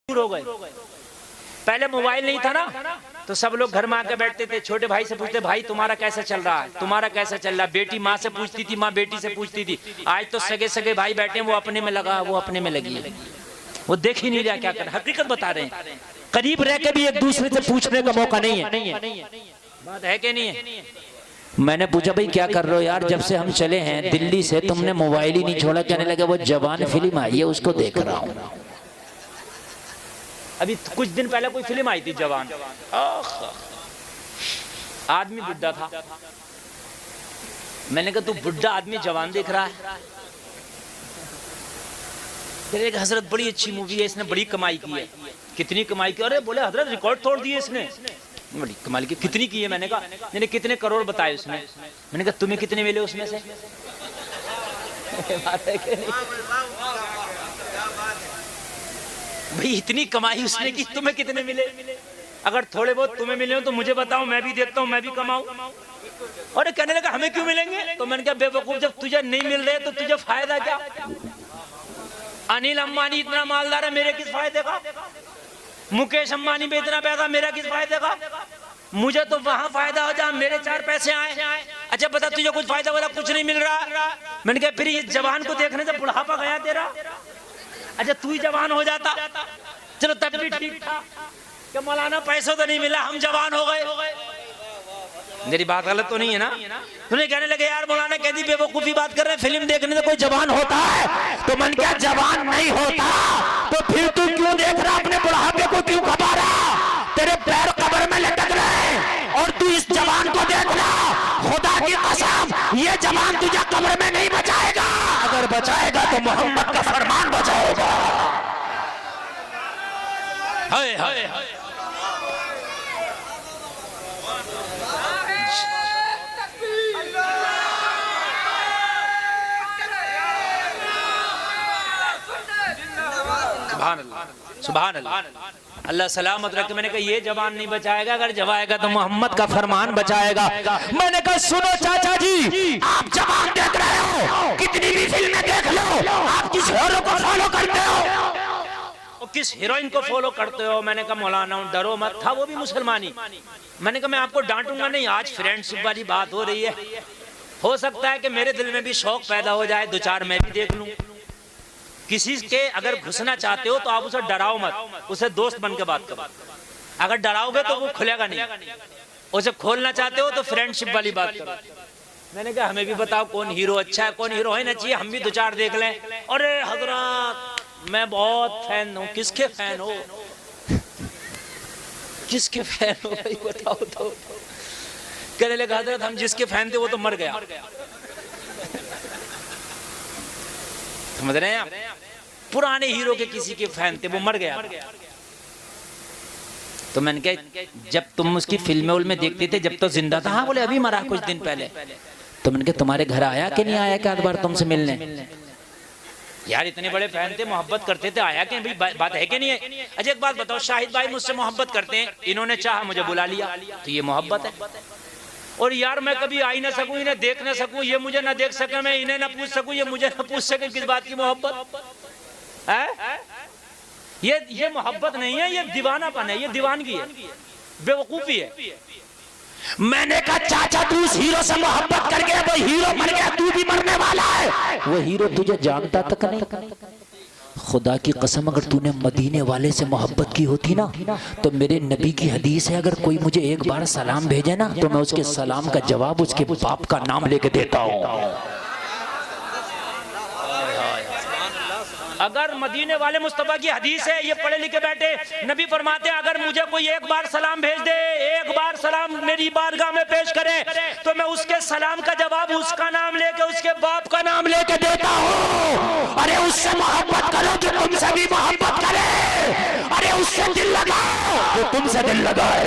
हो गए। पहले मोबाइल नहीं था ना, तो सब लोग घर में आके बैठते थे, छोटे भाई से पूछते भाई तुम्हारा कैसा चल रहा है, तुम्हारा कैसा चल रहा है। बेटी माँ से पूछती थी, माँ बेटी से पूछती थी। आज तो सगे सगे भाई बैठे हैं, वो अपने में लगा, वो अपने में लगी है, वो देख ही नहीं रहा क्या कर। हकीकत बता रहे हैं, करीब रह के भी एक दूसरे से पूछने का मौका नहीं है। बात है कि नहीं है? मैंने पूछा भाई क्या कर रहे हो यार, जब से हम चले हैं दिल्ली से तुमने मोबाइल ही नहीं छोड़ा। कहने लगे वो जवान फिल्म आई है उसको देख रहा हूँ। अभी कुछ दिन पहले कोई फिल्म आई थी जवान, आदमी बुढ़ा था। मैंने कहा तू बुढ़ा आदमी जवान देख रहा है? एक हजरत बड़ी अच्छी मूवी है, इसने बड़ी कमाई की है। कितनी कमाई की? अरे बोले हजरत रिकॉर्ड तोड़ दिए इसने। बड़ी कमाई की। कितनी की है? मैंने कहा कितने करोड़ बताए उसने। मैंने कहा तुम्हें कितने मिले उसमें से? भाई इतनी कमाई उसने की, तुम्हें कितने मिले? अगर थोड़े बहुत तुम्हें मिले हो तो मुझे बताओ, मैं भी देखता हूँ, मैं भी कमाऊं। और कहने लगा हमें क्यों मिलेंगे? तो मैंने कहा बेवकूफ, जब तुझे नहीं मिल रहे तो तुझे फायदा क्या? अनिल अंबानी इतना मालदार है, मेरे किस फायदे का? मुकेश अंबानी में इतना पैसा, मेरा किस फायदे का? मुझे तो वहां फायदा हो जहां मेरे 4 पैसे आए। अच्छा बता तुझे कुछ फायदा वाला कुछ नहीं मिल रहा। मैंने कहा फिर ये जवान को देखने से बुढ़ापा गया तेरा? अच्छा तू ही जवान हो जाता, चलो तब भी ठीक था कि मौलाना पैसों तो नहीं मिला, हम जवान हो गए। मेरी बात गलत तो नहीं है ना? तूने कहने लगे यार मौलाना कहती बेवकूफी बात कर रहे हैं, फिल्म देखने से कोई जवान होता है? तो मन क्या जवान नहीं होता तो फिर तू क्यों देख रहा? अपने बुढ़ापे को क्यों खपा रहा? तेरे पैर कब्र में लटक रहे और तू इस जवान को देख रहा। खुदा की कसम ये जवान तुझे कब्र में नहीं बचाएगा, अगर बचाएगा तो मोहम्मद का फरमान बचाएगा। हाय हाय हाय। सुभान अल्लाह, अल्लाह सलामत रखे। मैंने कहा ये जवान नहीं बचाएगा, अगर जवाएगा तो मोहम्मद का फरमान बचाएगा। मैंने कहा सुनो चाचा जी, आप जवान देख रहे हो, कितनी भी फिल्में देख लो, आप किस हीरो को फॉलो करते हो और किस हीरोइन को फॉलो करते हो? मैंने कहा मौलाना डरो मत, था वो भी मुसलमानी। मैंने कहा मैं आपको डांटूंगा नहीं, आज फ्रेंडशिप वाली बात हो रही है, हो सकता है कि मेरे दिल में भी शौक पैदा हो जाए, 2-4 मैं भी देख लूं। किसी के अगर घुसना चाहते हो तो आप उसे डराओ मत, उसे दोस्त बन के बात करो। अगर डराओगे तो वो खुलेगा नहीं। उसे खोलना चाहते हो तो फ्रेंडशिप वाली बात करो। मैंने कहा हमें भी बताओ कौन हीरो अच्छा है, कौन हीरो है ना चाहिए, हम भी 2-4 देख लें। अरे हजरत मैं बहुत फैन हूँ। किसके फैन हो? किसके फैन हो भाई बताओ तो। कहने लगा हजरत हम जिसके फैन थे वो तो मर गया। समझ रहे हैं आप? पुराने हीरो के किसी के फैन थे, वो मर गया। तो मैंने कहा जब तुम उसकी फिल्में में देखते थे जब तो जिंदा था? हाँ बोले अभी मरा कुछ दिन पहले। तो मैंने कहा तुम्हारे घर आया कि नहीं आया क्या बार तुमसे मिलने? यार इतने बड़े फैन थे, मोहब्बत करते थे, आया कि भाई बात है कि नहीं है? अच्छा एक बात बताओ, शाहिद भाई मुझसे मोहब्बत करते हैं, इन्होंने चाहा मुझे बुला लिया, तो ये मोहब्बत है। और यार मैं कभी आ ही ना सकूं, इन्हें देख ना सकूं, ये मुझे ना देख सके, मैं इन्हें ना पूछ सकूं, ये मुझे ना पूछ सके, किस बात की मोहब्बत है? ये मोहब्बत नहीं है, ये दीवानापन है, ये दीवानगी है, बेवकूफी है। मैंने कहा चाचा तू उस हीरो से मोहब्बत कर गया, वो हीरो मर गया, तू भी मरने वाला है। वो हीरो तुझे जानता तक नहीं। खुदा की कसम अगर तूने मदीने वाले से मोहब्बत की होती ना, तो मेरे नबी की हदीस है अगर कोई मुझे एक बार सलाम भेजे ना तो मैं उसके सलाम का जवाब उसके बाप का नाम लेके देता हूँ। अगर मदीने वाले मुस्तफा की हदीस है, ये पढ़े लिखे बैठे, नबी फरमाते हैं अगर मुझे कोई एक बार सलाम भेज दे, एक बार सलाम मेरी बारगाह में पेश करे, तो मैं उसके सलाम का जवाब उसका नाम लेके उसके बाप का नाम लेके देता हूँ। अरे उससे मोहब्बत करो जो तुमसे भी मोहब्बत करे, अरे उससे दिल लगाओ जो तुमसे दिल लगाए।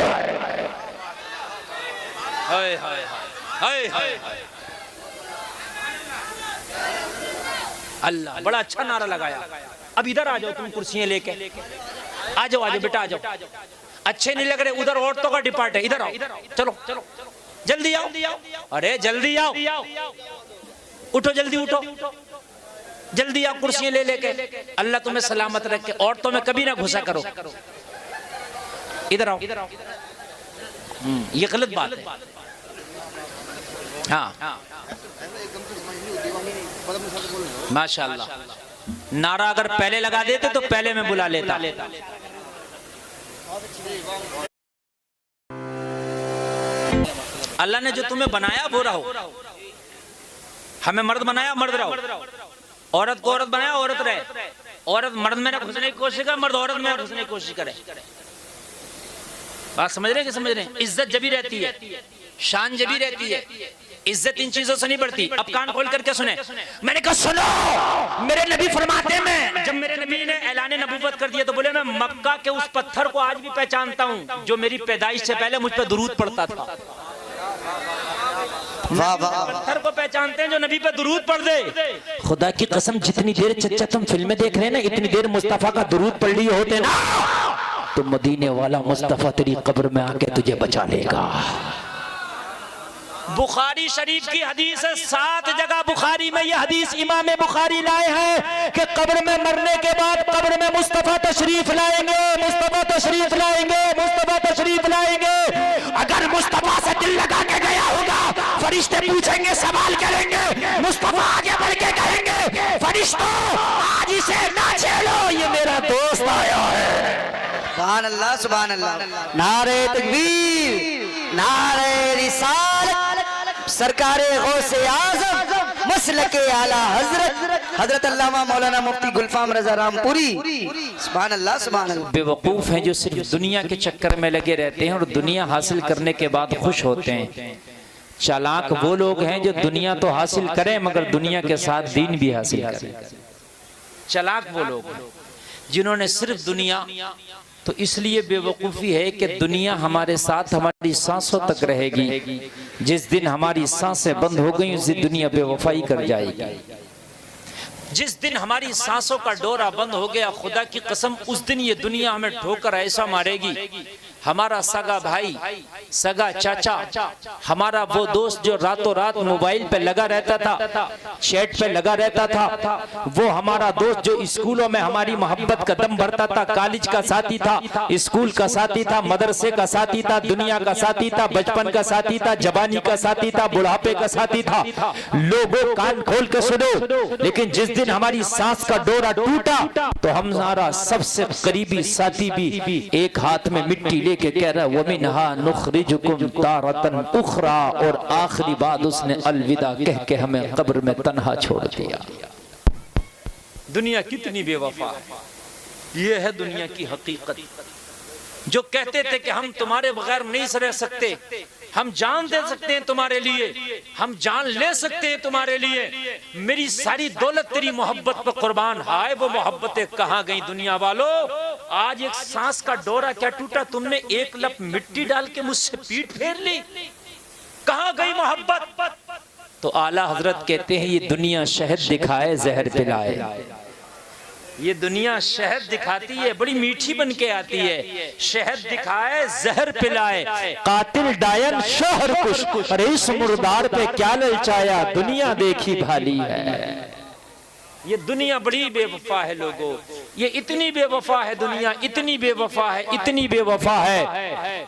हाय हाय हाय हाय। अल्लाह बड़ा अच्छा नारा लगाया। अब इधर आ जाओ तुम कुर्सियां लेके, आ जाओ बेटा आ जाओ। अच्छे नहीं लग रहे, उधर औरतों का डिपार्ट है, इधर आओ, चलो जल्दी आओ। अरे जल्दी आओ, उठो जल्दी उठो। जल्दी आओ कुर्सियां ले लेके, अल्लाह तुम्हें सलामत रखे, औरतों में कभी ना घुसा करो, इधर आओ। ये गलत बात है। हाँ माशाअल्लाह, नारा अगर पहले लगा देते तो पहले मैं बुला लेता। अल्लाह ने जो तुम्हें बनाया वो रहो, हमें मर्द बनाया मर्द रहो, औरत को औरत बनाया औरत रहे, औरत मर्द में ना घुसने की कोशिश करे, मर्द औरत में घुसने की कोशिश करे। बात समझ रहे हैं कि समझ रहे हैं? इज्जत जब भी रहती है, शान जब भी रहती है, इज्जत इन चीजों से नहीं बढ़ती। अब कान खोल करके सुने, मैंने कहा सुनो, मेरे नबी फरमाते हैं, जब मेरे नबी ने ऐलान नबूवत कर दिया तो बोले मैं मक्का के उस पत्थर को आज भी पहचानता हूं जो मेरी पैदाइश से पहले मुझ पर दुरूद पढ़ता था। पत्थर को पहचानते हैं जो नबी पे दुरूद पढ़ दे। खुदा की कसम, जितनी देर चच्चा तुम फिल्में देख रहे हैं ना, इतनी देर मुस्तफा का दुरूद पढ़ लिए होते ना, तो मदीने वाला मुस्तफा तेरी कब्र में आके तुझे बचा लेगा। बुखारी शरीफ की हदीस है, 7 जगह बुखारी में यह हदीस इमाम बुखारी लाए हैं कि कब्र में मरने के बाद कब्र में मुस्तफा तशरीफ लाएंगे, मुस्तफा तशरीफ लाएंगे, मुस्तफा तशरीफ लाएंगे। अगर मुस्तफा से दिल लगा के गया होगा, फरिश्ते पूछेंगे, सवाल करेंगे, मुस्तफा आगे बढ़ के कहेंगे, फरिश्तों आज इसे ना छेड़ो, ये मेरा दोस्त आया है। सुभान अल्लाह, सुभान अल्लाह। नारे तकबीर, नारे रिसालत, सरकारे गौसे आज़म मसलके आला हजरत अल्लामा मौलाना मुफ्ती गुलफाम रजा रामपुरी। सुभान अल्लाह, सुभान अल्लाह। बेवकूफ हैं जो सिर्फ दुनिया के चक्कर में लगे रहते हैं और दुनिया हासिल करने के बाद खुश होते हैं। चालाक वो लोग हैं जो दुनिया तो हासिल करें मगर दुनिया के साथ दीन भी हासिल करें। चालाक वो लोग जिन्होंने सिर्फ दुनिया, तो इसलिए बेवकूफ़ी है कि दुनिया हमारे साथ हमारी सांसों तक रहेगी। जिस दिन हमारी सांसें बंद हो गई उस दिन दुनिया बेवफाई कर जाएगी। जिस दिन हमारी सांसों का डोरा बंद हो गया, खुदा की कसम उस दिन ये दुनिया हमें ठोकर ऐसा मारेगी। हमारा सगा भाई, सगा चाचा, हमारा वो दोस्त जो रातों रात मोबाइल पे लगा रहता था, चैट पे लगा रहता था, वो हमारा दोस्त जो स्कूलों में हमारी मोहब्बत का दम भरता था, कॉलेज का साथी था, स्कूल का साथी था, मदरसे का साथी था, दुनिया का साथी था, बचपन का साथी था, जवानी का साथी था, बुढ़ापे का साथी था। लोगों कान खोल के सुनो, लेकिन जिस दिन हमारी सांस का डोरा टूटा तो हमारा सबसे करीबी साथी भी एक हाथ में मिट्टी लेके कह रहा वमिनहा नुखरिजुकुम तारतन उखरा, और आखिरी बात उसने अलविदा कह के हमें कब्र में तन्हा छोड़ दिया। दुनिया कितनी बेवफा है, ये है दुनिया की हकीकत। जो कहते थे कि हम तुम्हारे बगैर नहीं रह सकते, हम जान दे सकते हैं तुम्हारे लिए, हम जान ले सकते हैं तुम्हारे लिए, मेरी सारी दौलत तेरी मोहब्बत पर कुर्बान। हाय वो मोहब्बतें कहाँ गई दुनिया वालों? आज एक सांस का डोरा क्या टूटा, तुमने एक लप मिट्टी डाल के मुझसे पीठ फेर ली, कहाँ गई मोहब्बत? तो आला हजरत कहते हैं ये दुनिया शहद दिखाए जहर पिलाए। ये दुनिया शहद दिखाती है, बड़ी मीठी बन के आती है, शहद दिखाए जहर पिलाए। कातिल डायन शहर कुछ, अरे इस मुर्दार पे क्या ललचाया, दुनिया देखी भाली है। ये दुनिया बड़ी बेवफा है लोगों, ये इतनी बेवफा है दुनिया, इतनी बेवफा है, इतनी बेवफा है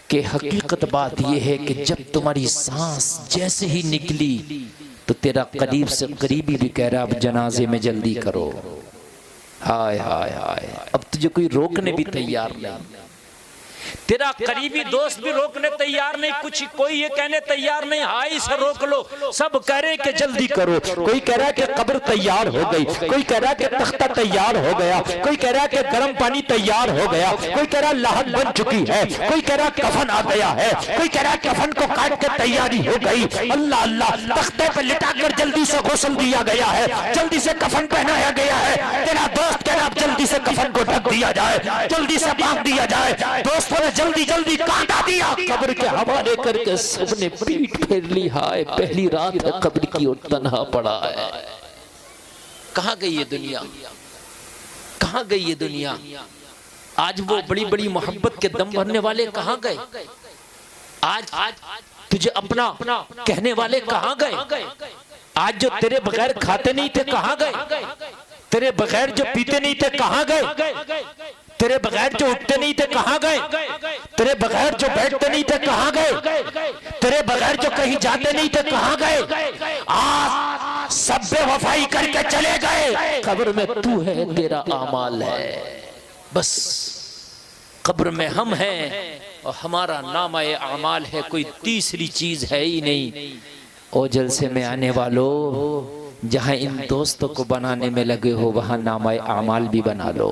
कि हकीकत बात यह है कि जब तुम्हारी सांस जैसे ही निकली तो तेरा करीब से करीबी भी कह रहा अब जनाजे में जल्दी करो। हाय हाय हाय, अब तुझे कोई रोकने भी तैयार नहीं, तेरा करीबी दोस्त भी रोकने तैयार नहीं, कुछ कोई ये कहने तैयार नहीं हाय इसे रोक लो। सब कह रहे कि जल्दी करो, कोई कह रहा है कि कब्र तैयार हो गई, कोई कह रहा है कि तख्ता तैयार हो गया, कोई कह रहा है कि गर्म पानी तैयार हो गया, कोई कह रहा है लाहन बन चुकी है, कोई कह रहा है कफन आ गया है, कोई कह रहा है कफन को काट के तैयारी हो गई। अल्लाह अल्लाह, तख्ते पे लिटाकर जल्दी से गुस्ल दिया गया है, जल्दी से कफन पहनाया गया है। तेरा दोस्त कह रहा जल्दी से कफन को ढक दिया जाए, जल्दी से बांध दिया जाए। दोस्तों ने जल्दी जल्दी काटा दिया, कब्र के हवाले करके सबने पीठ फेर ली। हाय पहली रात है कब्र की और तन्हा पड़ा है। कहाँ गई ये दुनिया, कहाँ गई ये दुनिया? आज वो बड़ी बड़ी मोहब्बत के दम भरने वाले कहाँ गए? आज तुझे अपना कहने वाले कहाँ गए? आज जो तेरे बगैर खाते नहीं थे कहां गए, तेरे बगैर जो पीते नहीं थे कहां गए, तेरे बगैर जो उठते नहीं थे कहां गए, तेरे बगैर जो बैठते नहीं थे कहां गए, तेरे बगैर जो कहीं जाते नहीं थे कहां गए, आज सब बेवफाई करके चले गए। कब्र में तू है, तेरा आमाल है, बस कब्र में हम हैं और हमारा नामा-ए आमाल है, कोई तीसरी चीज है ही नहीं। ओ जलसे में आने वालों, जहां इन दोस्तों को बनाने में लगे हो वहां नामा-ए आमाल भी बना लो।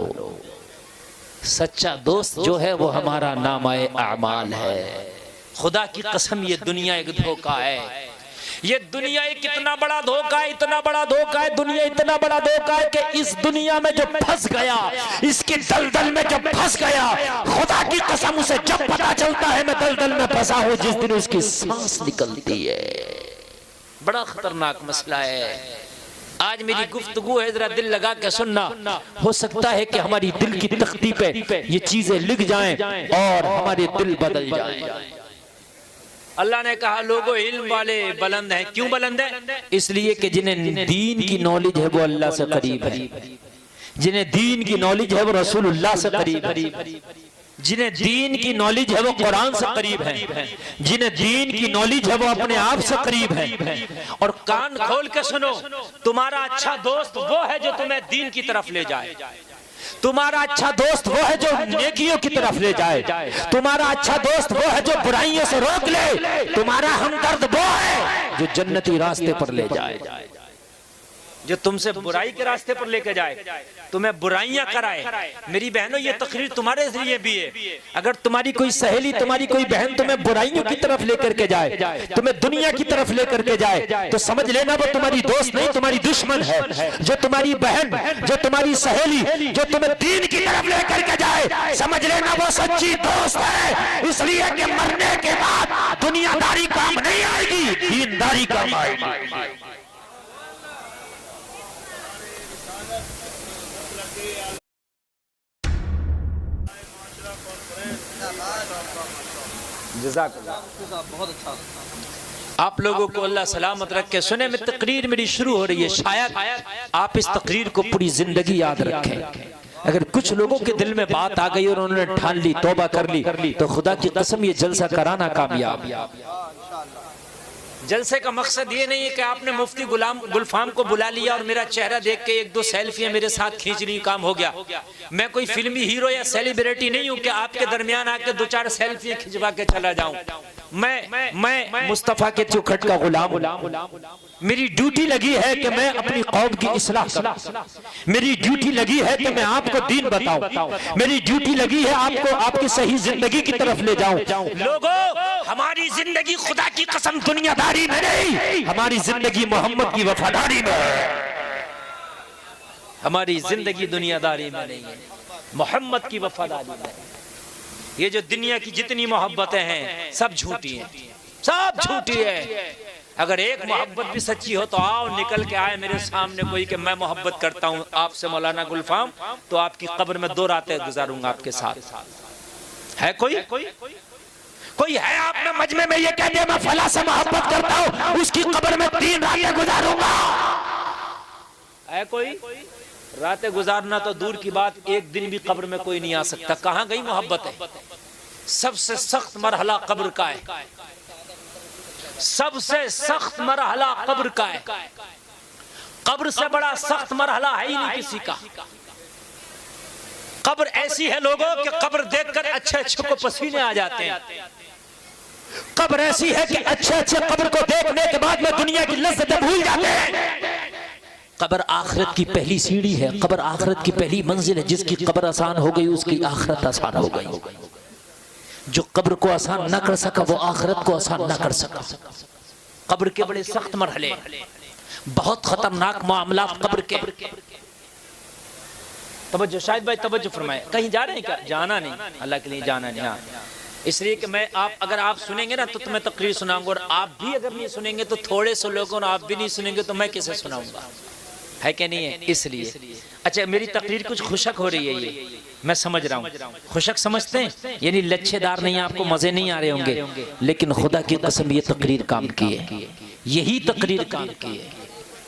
सच्चा दोस्त जो है वो हमारा नामा-ए आमाल है। खुदा की कसम ये दुनिया एक धोखा है, ये दुनिया एक कितना बड़ा धोखा है, इतना बड़ा धोखा है, दुनिया इतना बड़ा धोखा है कि इस दुनिया में जो फंस गया, इसकी दलदल में जब फंस गया, खुदा की कसम उसे जब पता चलता है मैं दलदल में फंसा हूं, जिस दिन उसकी सांस निकलती है। बड़ा खतरनाक मसला है। आज मेरी गुफ्तगू है, जरा दिल लगा के सुनना। हो सकता है कि हमारी दिल की तख्ती पे ये चीजें लिख जाएं और हमारे दिल बदल जाएं। अल्लाह ने कहा लोगों इल्म वाले बुलंद हैं। क्यों बुलंद है? इसलिए कि जिन्हें दीन की नॉलेज है वो अल्लाह से करीब है, जिन्हें दीन की नॉलेज है वो रसूलुल्लाह से करीब है, जिन्हें दीन की नॉलेज है वो कुरान से करीब है, जिन्हें दीन की नॉलेज है वो अपने आप से करीब है। और कान खोल के सुनो, तुम्हारा अच्छा दोस्त वो है जो तुम्हें दीन की तरफ ले जाए, तुम्हारा अच्छा दोस्त वो है जो नेकियों की तरफ ले जाए, तुम्हारा अच्छा दोस्त वो है जो बुराइयों से रोक ले, तुम्हारा हमदर्द वो है जो जन्नती रास्ते पर ले जाए, जो तुमसे बुराई के रास्ते पर लेकर जाए, तुम्हें बुराइयां कराए। मेरी बहनों ये तकरीर तुम्हारे लिए भी है। अगर तुम्हारी कोई सहेली, तुम्हारी कोई बहन तुम्हें बुराइयों की तरफ लेकर के जाए, तुम्हें दुनिया की तरफ लेकर के जाए, तो समझ लेना वो तुम्हारी दोस्त नहीं, तुम्हारी दुश्मन है। जो तुम्हारी बहन, जो तुम्हारी सहेली, जो तुम्हें दीन की तरफ लेकर के जाए, समझ लेना वो सच्ची दोस्त है। इसलिए कि मरने के बाद दुनियादारी काम नहीं आएगी, दीनदारी काम आएगी। बहुत अच्छा। आप लोगों को अल्लाह सलामत रख के सुने में तकरीर मेरी शुरू हो रही है, शायद आप इस तकरीर को पूरी जिंदगी याद रखें। अगर कुछ लोगों के दिल में बात आ गई और उन्होंने ठान ली, तौबा कर ली, तो खुदा की कसम ये जलसा कराना कामयाब। जलसे का मकसद ये नहीं है कि आपने मुफ्ती गुलफाम को बुला लिया और मेरा चेहरा देख के एक दो सेल्फियां मेरे साथ खींच ली, काम हो गया। मैं कोई फिल्मी हीरो या सेलिब्रिटी नहीं हूं कि आपके दरमियान आके दो चार सेल्फियां खिंचवा के चला जाऊं। मैं मुस्तफा के चौखट का गुलाम। मेरी ड्यूटी लगी है कि मैं अपनी कौम की इस्लाह करूं, मेरी ड्यूटी लगी है कि मैं आपको दीन बताऊं, मेरी ड्यूटी लगी है आपको आपकी सही जिंदगी की तरफ ले जाऊं। लोगों, हमारी जिंदगी खुदा की कसम दुनियादारी में नहीं, हमारी जिंदगी मोहम्मद की वफादारी में है। हमारी जिंदगी दुनियादारी में नहीं है, मोहम्मद की वफादारी में। ये जो दुनिया की जितनी मोहब्बतें हैं सब झूठी हैं, सब झूठी है। अगर एक मोहब्बत भी सच्ची हो तो आओ निकल के आए मेरे सामने कोई कि मैं मोहब्बत करता हूं आपसे मौलाना गुलफाम, तो आपकी कब्र में 2 रातें गुजारूंगा आपके साथ। है कोई है आप में मजमे में ये कहते हैं मैं फला से मोहब्बत करता हूं, उसकी कब्र में 3 रातें गुजारूंगा? है कोई? रातें गुजारना तो दूर की बात, एक दिन भी कब्र में कोई नहीं आ सकता। कहां गई मोहब्बत है? सबसे सख्त मरहला कब्र का है, सबसे सख्त मरहला कब्र का है। कब्र से बड़ा सख्त मरहला है ही नहीं किसी का। कब्र ऐसी है लोगों कि कब्र देखकर अच्छे अच्छे को पसीने आ जाते हैं। कब्र ऐसी है कि अच्छे अच्छे कब्र को देखने के बाद में दुनिया की लज्जतें भूल जाते हैं। कब्र आखिरत की पहली सीढ़ी है, कब्र आखिरत की पहली मंजिल है। जिसकी कब्र आसान हो गई उसकी आखिरत आसान हो गई। जो कब्र को आसान न कर सका वो आखिरत को आसान न कर सका। कब्र के बड़े सख्त मरहले, बहुत खतरनाक मामला कब्र के। तवज्जो शाहिद भाई, तवज्जो फरमाए। कहीं जा रहे हैं क्या? जाना नहीं, अल्लाह के लिए जाना नहीं। हाँ, इसलिए कि मैं अगर आप सुनेंगे ना तो तुम्हें तकरीर सुनाऊंगा, और आप भी अगर नहीं सुनेंगे तो थोड़े से लोगों ने, आप भी नहीं सुनेंगे तो मैं कैसे सुनाऊंगा? है कि नहीं है? इसलिए अच्छा, मेरी तकरीर कुछ खुशक हो रही है, ये मैं समझ रहा हूँ। खुशक समझते हैं यानी लच्छेदार नहीं, आपको मजे नहीं आ रहे होंगे, लेकिन खुदा की कसम ये तकरीर काम की है, यही तकरीर काम की है।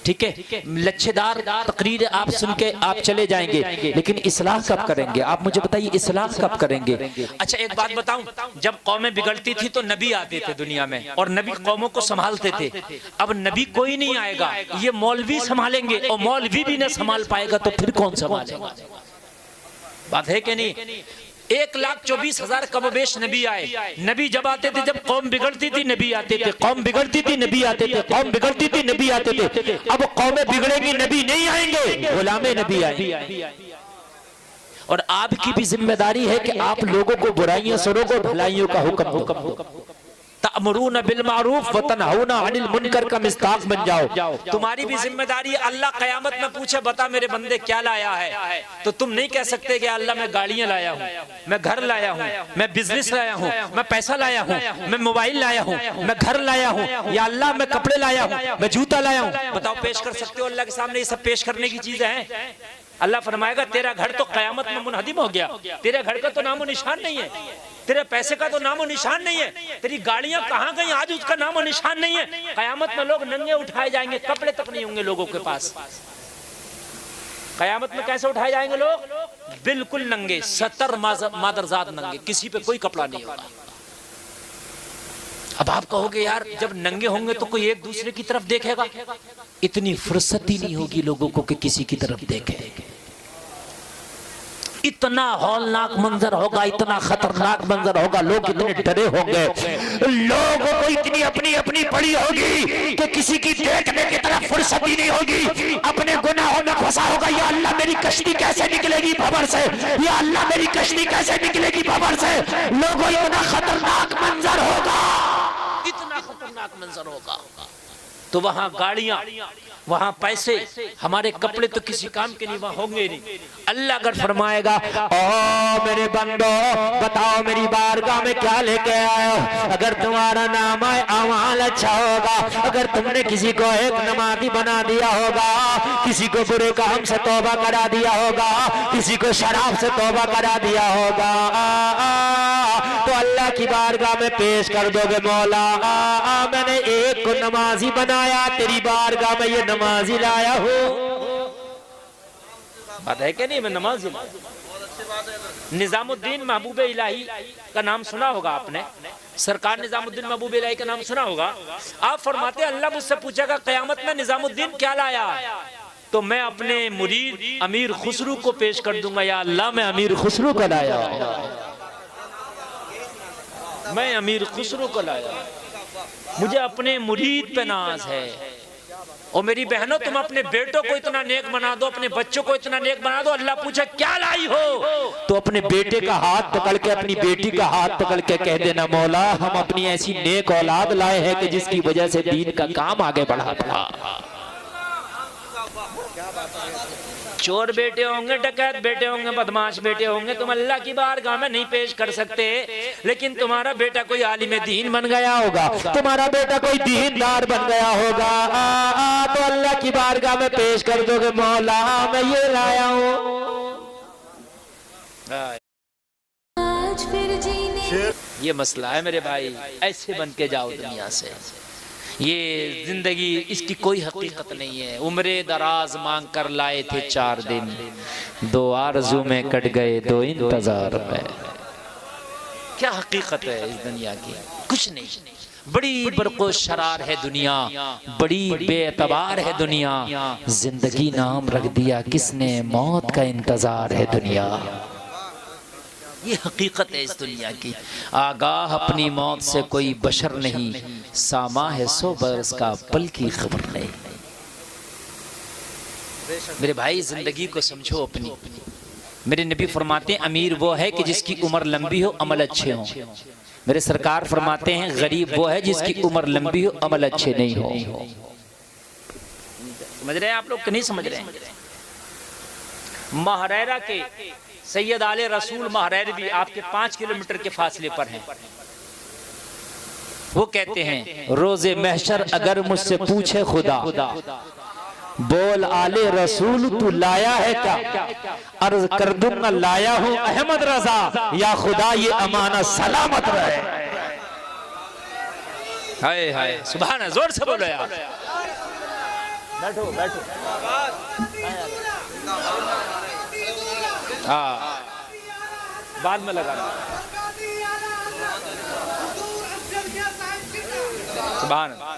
ठीक है, लच्छेदार तकरीर आप सुन के आप चले जाएंगे, लेकिन इस्लाह कब करेंगे? आप मुझे बताइए, इस्लाह कब करेंगे? अच्छा एक बात बताऊं, जब कौमें बिगड़ती थी तो नबी आते थे दुनिया में और नबी कौमों को संभालते थे। अब नबी कोई नहीं आएगा, ये मौलवी संभालेंगे, और मौलवी भी न संभाल पाएगा तो फिर कौन संभालेगा? बात है कि नहीं? 1,24,000 कमोबेश नबी आए। नबी जब आते थे जब कौम बिगड़ती थी नबी आते थे, कौम बिगड़ती थी नबी आते थे, कौम बिगड़ती थी नबी आते थे। अब कौमें बिगड़ेंगी, नबी नहीं आएंगे, गुलामे नबी आएंगे। और आपकी भी जिम्मेदारी है कि आप लोगों को बुराइयां से रोको, भलाइयों का हुक्म दो। तअमुरून बिल मारूफ व तनहौना अनिल मुनकर का मिस्ताक बन जाओ। तुम्हारी भी जिम्मेदारी है। अल्लाह कयामत में पूछे, बता मेरे बंदे क्या लाया है, तो तुम नहीं कह सकते कि अल्लाह मैं गाड़ियां लाया हूँ, मैं घर लाया हूँ, मैं बिजनेस लाया हूँ, मैं पैसा लाया हूँ, मैं मोबाइल लाया हूँ, मैं घर लाया हूँ, या अल्लाह मैं कपड़े लाया हूँ, मैं जूता लाया हूँ। बताओ पेश कर सकते हो अल्लाह के सामने ये सब पेश करने की चीजें हैं? अल्लाह फरमाएगा तेरा घर तो कयामत में मुनहदिम हो गया, तेरे घर का तो नामो निशान नहीं है, तेरे पैसे का तो नामो निशान नहीं है, तेरी गाड़ियां कहां गई आज उसका नामो निशान नहीं है। कयामत में लोग नंगे उठाए जाएंगे, कपड़े तक नहीं होंगे लोगों के पास। कयामत में कैसे उठाए जाएंगे लोग? बिल्कुल नंगे, 70 मादरजात नंगे, किसी पे कोई कपड़ा नहीं होगा। अब आप कहोगे यार जब नंगे होंगे तो कोई एक दूसरे की तरफ देखेगा? इतनी फुर्सत ही नहीं होगी लोगों को कि किसी की तरफ देखे। इतना हौलनाक मंजर होगा, इतना खतरनाक मंजर होगा, लोग इतने डरे होंगे, लोगों को इतनी अपनी अपनी पड़ी होगी कि किसी की देखने की तरफ फुर्सत ही नहीं होगी। अपने गुनाहों में फंसा होगा, या अल्लाह मेरी कश्ती कैसे निकलेगी भंवर से, या अल्लाह मेरी कश्ती कैसे निकलेगी भंवर से। लोगों इतना खतरनाक मंजर होगा, इतना खतरनाक मंजर होगा। तो वहां गाड़ियां, वहां पैसे, हमारे कपड़े तो किसी काम के नहीं, वहां होंगे नहीं। अल्लाह अगर फरमाएगा ओ मेरे बंदो बताओ मेरी बारगाह में क्या लेके आए हो? अगर तुम्हारा नाम है अमाल अच्छा होगा, अगर तुमने किसी को एक नमाजी बना दिया होगा, किसी को बुरे काम से तौबा करा दिया होगा, किसी को शराब से तौबा करा दिया होगा, तो अल्लाह की बारगाह में पेश कर दोगे, मौला मैंने एक को नमाजी बनाया, तेरी बारगाह में ये नमाजी लाया हूँ। बात है कि नहीं? मैं नमाजी। निजामुद्दीन महबूब इलाही का नाम सुना होगा आपने, सरकार निजामुद्दीन महबूब इलाही का नाम सुना होगा। आप फरमाते अल्लाह मुझसे पूछेगा कयामत में निजामुद्दीन क्या लाया, तो मैं अपने मुरीद अमीर खुसरू को पेश कर दूंगा, या अल्लाह मैं अमीर खुसरू को लाया, मैं अमीर खुसरू को लाया, मुझे अपने मुरीद पे नाज है। और मेरी बहनों तुम अपने बेटों को इतना नेक बना दो, अपने बच्चों को इतना नेक बना दो, अल्लाह पूछे क्या लाई हो, तो अपने बेटे का हाथ पकड़ के, अपनी बेटी का हाथ पकड़ के कह देना मौला हम अपनी ऐसी नेक औलाद लाए हैं कि जिसकी वजह से दीन का काम आगे बढ़ा था। चोर बेटे होंगे, डकैत बेटे होंगे, बदमाश बेटे होंगे, तुम अल्लाह की बारगाह में नहीं पेश कर सकते, लेकिन तुम्हारा बेटा कोई आलिम दीन बन गया होगा, तुम्हारा बेटा कोई दीनदार बन गया होगा, तो अल्लाह की बारगाह में पेश कर दोगे, मौला मैं ये लाया हूँ। ये मसला है मेरे भाई, ऐसे बन के जाओ दुनिया से। ये जिंदगी इसकी कोई हकीकत नहीं है। उम्रे दराज मांग कर लाए थे 4 दिन, 2 आरज़ू में कट गए 2 इंतजार में। क्या हकीकत है इस दुनिया की? कुछ नहीं। बड़ी बरको शरार है दुनिया, बड़ी बेअतबार है दुनिया, जिंदगी नाम रख दिया किसने, मौत का इंतजार है दुनिया। ये हकीकत है इस दुनिया की। आगाह अपनी मौत से कोई बशर नहीं, सामा है 100 बरस का पल की खबर नहीं। मेरे भाई जिंदगी को समझो अपनी। मेरे नबी फरमाते हैं अमीर वो है कि जिसकी उम्र लंबी हो, अमल अच्छे हो। मेरे सरकार फरमाते हैं गरीब वो है जिसकी उम्र लंबी हो, अमल अच्छे नहीं हो। समझ रहे हैं आप लोग कि नहीं समझ रहे हैं? महरैरा के सैयद आले रसूल महरैर भी आपके 5 किलोमीटर के फासले पर हैं। वो कहते हैं रोजे महशर अगर मुझसे पूछे खुदा, बोल आले रसूल तू लाया है क्या, अर्ज कर दूंगा लाया हूँ अहमद रजा, या खुदा ये अमाना सलामत रहे। हाय हाय सुभान, जोर से बोलो यार। बैठो बैठो। हाँ बाद में लगाना। सुभान अल्लाह।